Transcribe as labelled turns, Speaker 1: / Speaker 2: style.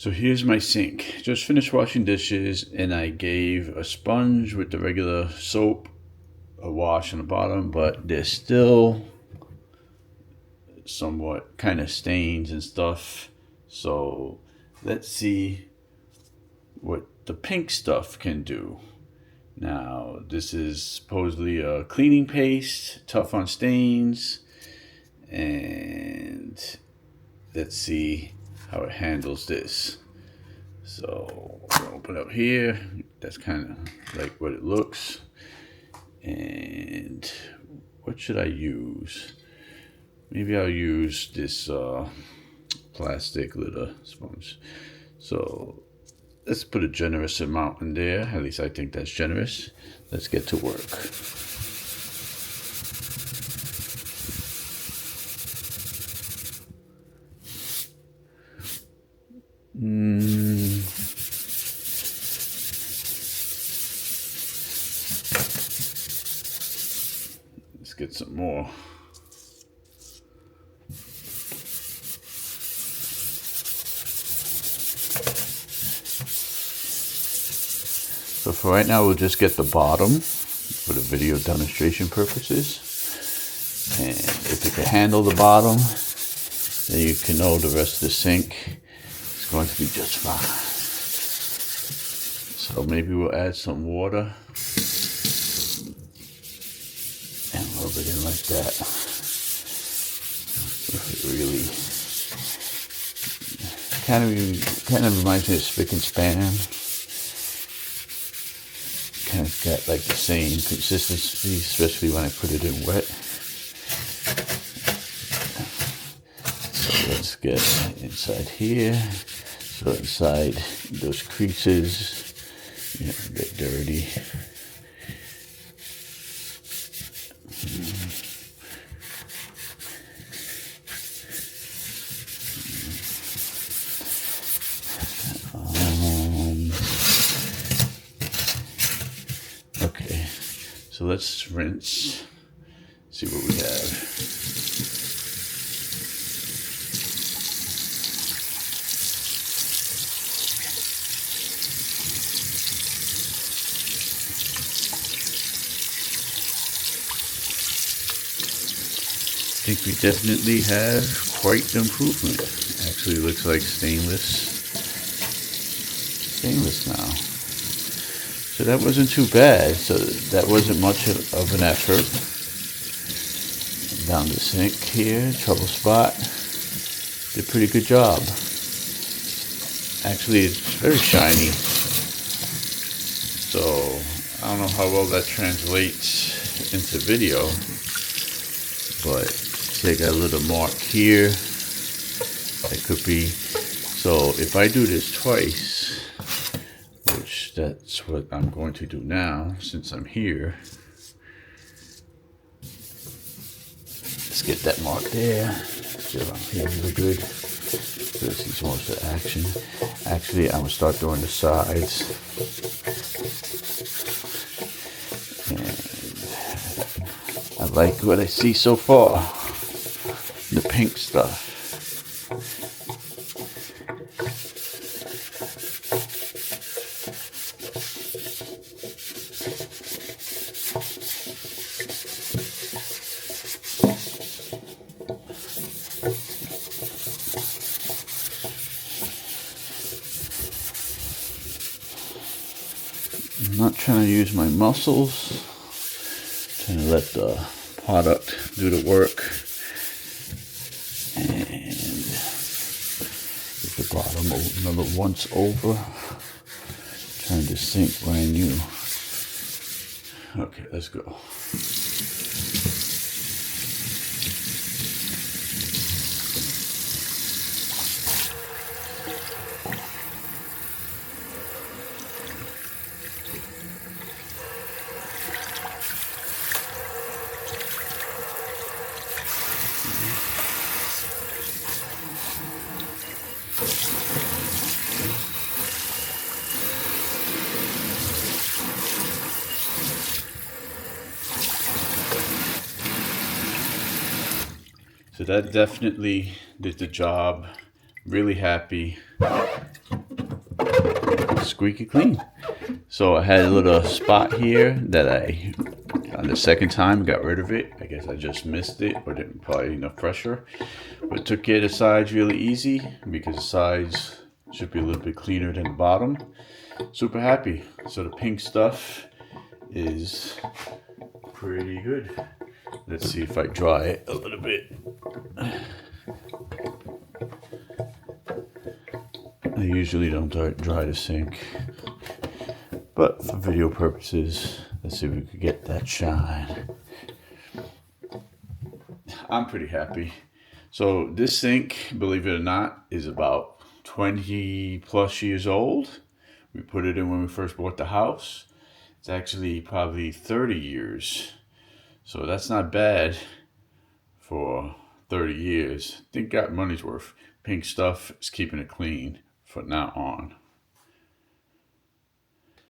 Speaker 1: So here's my sink. Just finished washing dishes and I gave a sponge with the regular soap a wash on the bottom, but there's still somewhat kind of stains and stuff. So let's see what the pink stuff can do. Now, this is supposedly a cleaning paste, tough on stains, and let's see how it handles this. So I'll open up here. That's kind of like what it looks. And what should I use? Maybe I'll use this plastic litter sponge. So let's put a generous amount in there. At least I think that's generous. Let's get to work. Let's get some more. So for right now, we'll just get the bottom for the video demonstration purposes. And if it can handle the bottom, then you can know the rest of the sink is going to be just fine. So maybe we'll add some water and rub it in like that. It really kind of reminds me of spick and span. Kind of got like the same consistency, especially when I put it in wet. So let's get inside here. So inside those creases, get dirty. Okay, so let's rinse, see what we have. I think we definitely have quite the improvement. Actually looks like stainless now. So that wasn't too bad. So that wasn't much of an effort. Down the sink here, trouble spot. Did a pretty good job. Actually, it's very shiny. So I don't know how well that translates into video. But see, I got a little mark here. That could be. So if I do this twice, which that's what I'm going to do now since I'm here. Let's get that mark there. Still I'm here really good. This is most of the action. Actually, I'm gonna start doing the sides. And I like what I see so far. The pink stuff. I'm not trying to use my muscles. I'm trying to let the product do the work. And get the bottom another once over. Trying to sink brand new. Okay, let's go. So that definitely did the job really happy. Squeaky clean. So I had a little spot here that I, on the second time, got rid of it. I guess I just missed it or didn't apply enough pressure. But took care of the sides really easy because the sides should be a little bit cleaner than the bottom. Super happy. So the pink stuff is pretty good. Let's see if I dry it a little bit. I usually don't dry the sink, but for video purposes, let's see if we could get that shine. I'm pretty happy. So this sink, believe it or not, is about 20 plus years old. We put it in when we first bought the house. It's actually probably 30 years. So that's not bad for 30 years. I think got money's worth. Pink stuff is keeping it clean from now on.